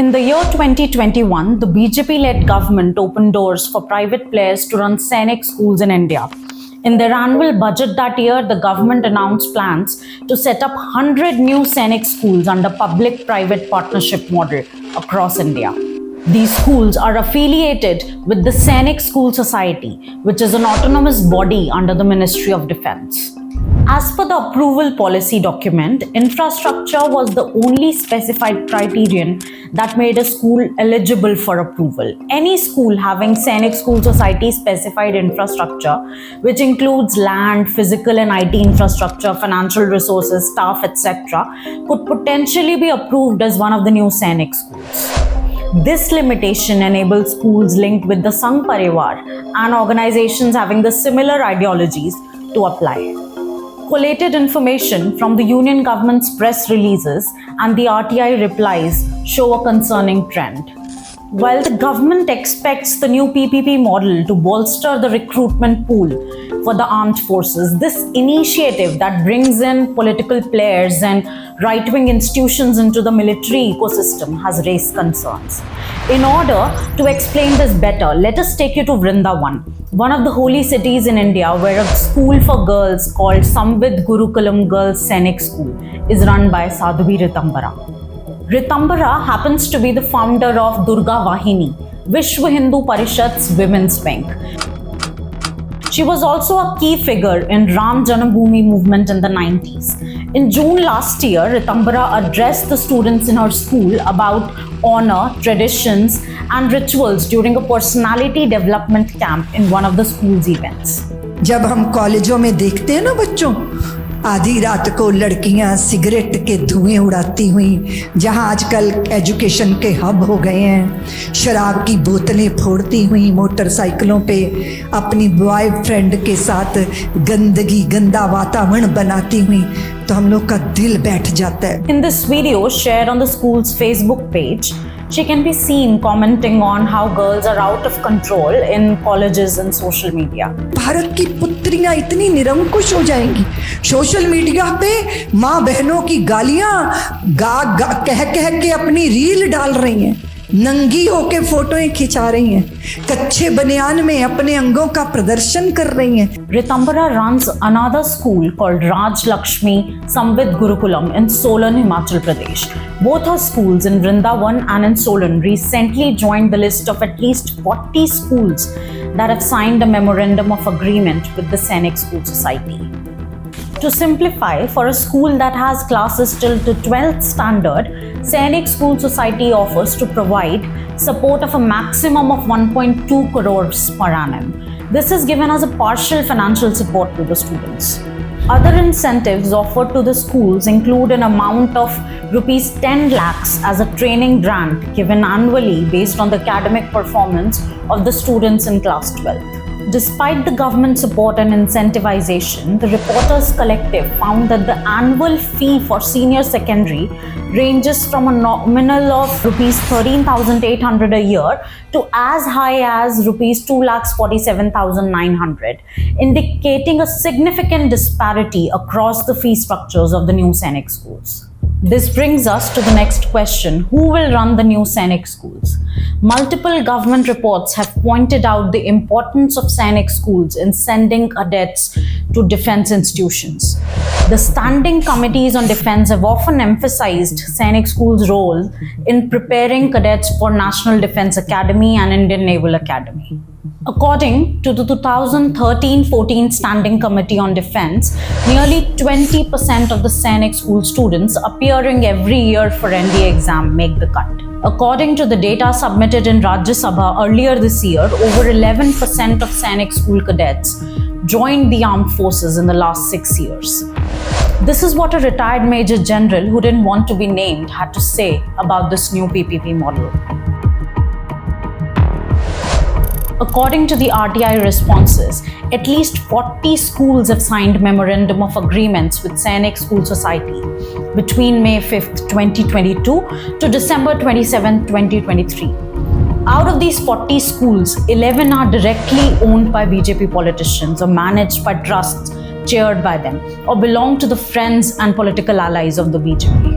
In the year 2021, the BJP-led government opened doors for private players to run Sainik Schools in India. In their annual budget that year, the government announced plans to set up 100 new Sainik schools under public-private partnership model across India. These schools are affiliated with the Sainik School Society, which is an autonomous body under the Ministry of Defence. As per the approval policy document, infrastructure was the only specified criterion that made a school eligible for approval. Any school having Sainik School Society specified infrastructure, which includes land, physical and IT infrastructure, financial resources, staff, etc., could potentially be approved as one of the new Sainik schools. This limitation enables schools linked with the Sangh Parivar and organizations having the similar ideologies to apply. Collated information from the Union government's press releases and the RTI replies show a concerning trend. While the government expects the new PPP model to bolster the recruitment pool for the armed forces, this initiative that brings in political players and right-wing institutions into the military ecosystem has raised concerns. In order to explain this better, let us take you to Vrindavan, one of the holy cities in India where a school for girls called Samvid Gurukulam Girls Sainik School is run by Sadhvi Ritambara. Ritambara happens to be the founder of Durga Vahini, Vishwa Hindu Parishad's women's wing. She was also a key figure in Ram Janambhoomi movement in the 90s. In June last year, Ritambara addressed the students in her school about honor, traditions and rituals during a personality development camp in one of the school's events. जब हम कॉलेजों में देखते हैं ना बच्चों, आधी रात को लड़कियां सिगरेट के धुएं उड़ाती हुई, जहां आजकल एजुकेशन के हब हो गए हैं, शराब की बोतलें फोड़ती हुई, मोटरसाइकिलों पे अपनी बॉयफ्रेंड के साथ गंदगी गंदा वातावरण बनाती हुई, तो हम लोग का दिल बैठ जाता है. In this video shared on the school's Facebook page, she can be seen commenting on how girls are out of control in colleges and social media. Bharat की पुत्रियां इतनी निरंकुश हो जाएंगी, सोशल मीडिया पे माँ बहनों की गालियां कह के अपनी रील डाल रही हैं, नंगी होके फोटोएं खिंचा रही हैं, कच्चे बनियान में अपने अंगों का प्रदर्शन कर रही हैं. Ritambara runs another school called Raj Lakshmi Samvid Gurukulam in Solan, Himachal Pradesh. Both her schools in Vrindavan and in Solan recently joined the list of at least 40 schools that have signed a memorandum of agreement with the Sainik School Society. To simplify, for a school that has classes till to 12th standard, Sainik School Society offers to provide support of a maximum of 1.2 crores per annum. This is given as a partial financial support to the students. Other incentives offered to the schools include an amount of rupees 10 lakhs as a training grant given annually based on the academic performance of the students in class 12th. Despite the government support and incentivization, the Reporters Collective found that the annual fee for senior secondary ranges from a nominal of rupees 13,800 a year to as high as rupees 2,47,900, indicating a significant disparity across the fee structures of the new Sainik schools. This brings us to the next question: who will run the new Sainik schools? Multiple government reports have pointed out the importance of Sainik schools in sending cadets to defense institutions. The standing committees on defense have often emphasized Sainik schools' role in preparing cadets for National Defense Academy and Indian Naval Academy. According to the 2013-14 Standing Committee on Defense, nearly 20% of the Sainik school students appearing every year for NDA exam make the cut. According to the data submitted in Rajya Sabha earlier this year, over 11% of Sainik school cadets joined the armed forces in the last 6 years. This is what a retired Major General who didn't want to be named had to say about this new PPP model. According to the RTI responses, at least 40 schools have signed memorandum of agreements with Sainik School Society between May 5th, 2022 to December 27th, 2023. Out of these 40 schools, 11 are directly owned by BJP politicians or managed by trusts chaired by them or belong to the friends and political allies of the BJP.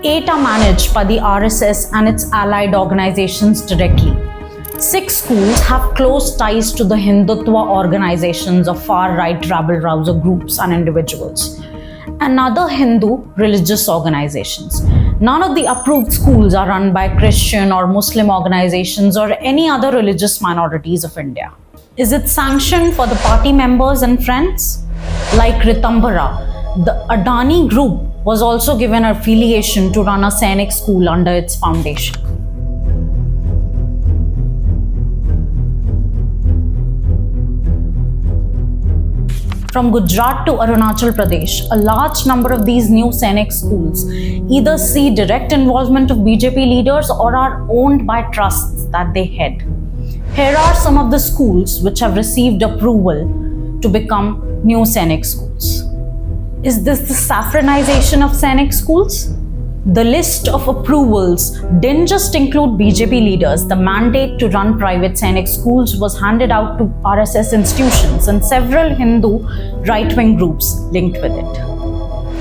8 are managed by the RSS and its allied organizations directly. 6 schools have close ties to the Hindutva organizations of far-right rabble-rouser groups and individuals, and other Hindu religious organizations. None of the approved schools are run by Christian or Muslim organizations or any other religious minorities of India. Is it sanctioned for the party members and friends? Like Ritambara, the Adani group was also given affiliation to run a Sainik school under its foundation. From Gujarat to Arunachal Pradesh, a large number of these new Sainik schools either see direct involvement of BJP leaders or are owned by trusts that they head. Here are some of the schools which have received approval to become new Sainik schools. Is this the saffronization of Sainik schools? The list of approvals didn't just include BJP leaders. The mandate to run private Sainik schools was handed out to RSS institutions and several Hindu right-wing groups linked with it.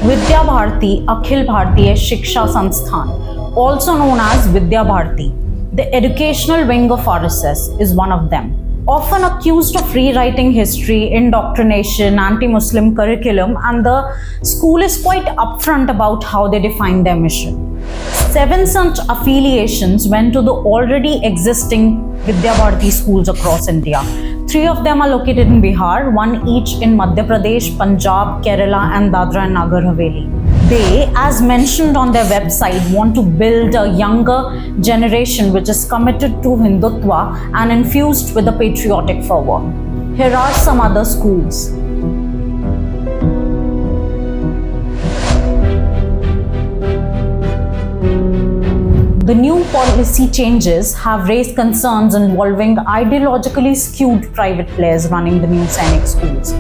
Vidya Bharati Akhil Bharatiya Shiksha Sansthan, also known as Vidya Bharati, the educational wing of RSS, is one of them. Often accused of rewriting history, indoctrination, anti-Muslim curriculum, and the school is quite upfront about how they define their mission. 7 such affiliations went to the already existing Vidya Bharati schools across India. 3 of them are located in Bihar, 1 each in Madhya Pradesh, Punjab, Kerala, and Dadra and Nagar Haveli. They, as mentioned on their website, want to build a younger generation which is committed to Hindutva and infused with a patriotic fervor. Here are some other schools. The new policy changes have raised concerns involving ideologically skewed private players running the new Sainik schools.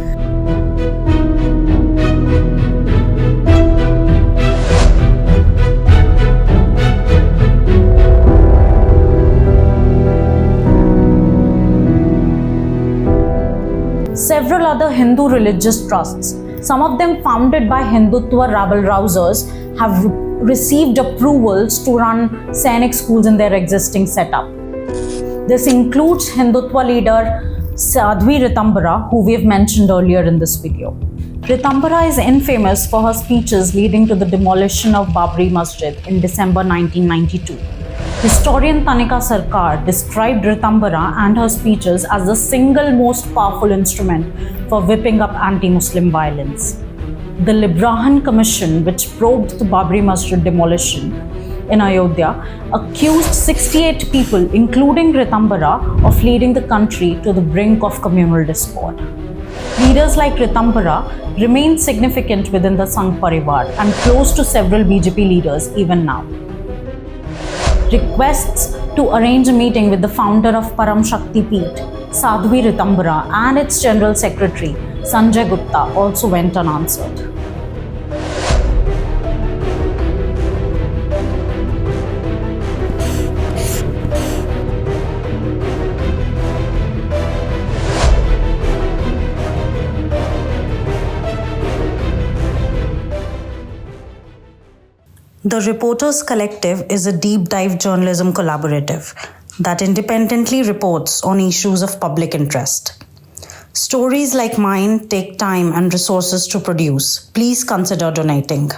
Several other Hindu religious trusts, some of them founded by Hindutva rabble-rousers, have received approvals to run Sainik schools in their existing setup. This includes Hindutva leader Sadhvi Ritambara, who we have mentioned earlier in this video. Ritambara is infamous for her speeches leading to the demolition of Babri Masjid in December 1992. Historian Tanika Sarkar described Ritambara and her speeches as the single most powerful instrument for whipping up anti-Muslim violence. The Librahan Commission, which probed the Babri Masjid demolition in Ayodhya, accused 68 people, including Ritambara, of leading the country to the brink of communal discord. Leaders like Ritambara remain significant within the Sangh Parivar and close to several BJP leaders even now. Requests to arrange a meeting with the founder of Param Shakti Peeth, Sadhvi Ritambara, and its General Secretary, Sanjay Gupta, also went unanswered. The Reporters Collective is a deep dive journalism collaborative that independently reports on issues of public interest. Stories like mine take time and resources to produce. Please consider donating.